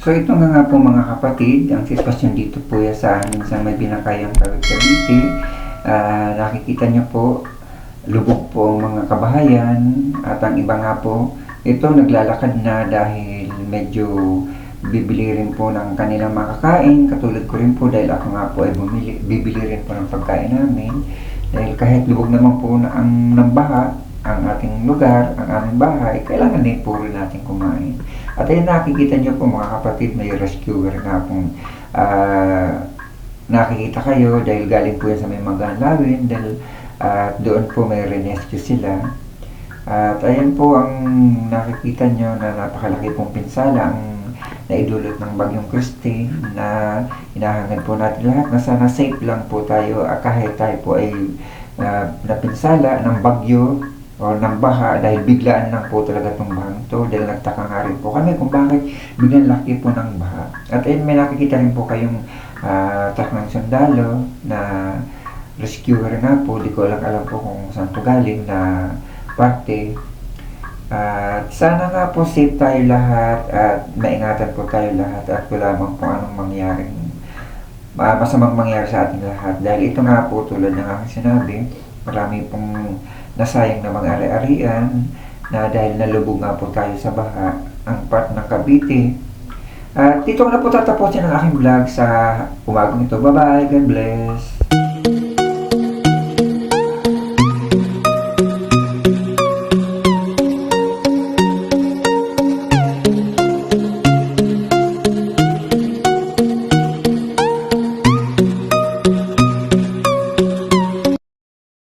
So ito na nga po mga kapatid, ang sitwasyon dito po sa amin sa may Binakayang Cavite. Nakikita nyo po, lubog po ang mga kabahayan at ang iba nga po, ito naglalakad na dahil medyo bibili rin po ng kanilang makakain. Katulad ko rin po dahil ako nga po ay bibili rin po ng pagkain namin. Dahil kahit lubog naman po na ang nambaha, ang ating lugar, ang aming bahay, kailangan din po rin natin kumain. At ayun, nakikita nyo po mga kapatid, may rescuer nga pong nakikita kayo dahil galing po yan sa may Magalawin dahil doon po may rescue sila. At ayun po ang nakikita nyo na napakalaki pong pinsala ang naidulot ng Bagyong Christine na hinahangad po natin lahat na sana safe lang po tayo kahit tayo po ay napinsala ng bagyo o ng baha dahil biglaan lang po talaga itong bahang to dahil nagtaka nga rin po kami kung bakit biglang laki po ng baha. At ayun, may nakikita rin po kayong truck ng sundalo na rescuer nga po, di ko lang alam po kung saan to galing na parte. At sana nga po safe tayo lahat at maingatan po tayo lahat at wala mang kung anong mangyaring masamang mangyari sa ating lahat dahil ito nga po tulad ng aking sinabi, marami pong nasayang na mga ari-arian na dahil nalubog nga po tayo sa baha ang part ng Cavite. At dito ko na po tatapusin ang aking vlog sa umagang ito. Bye bye, God bless.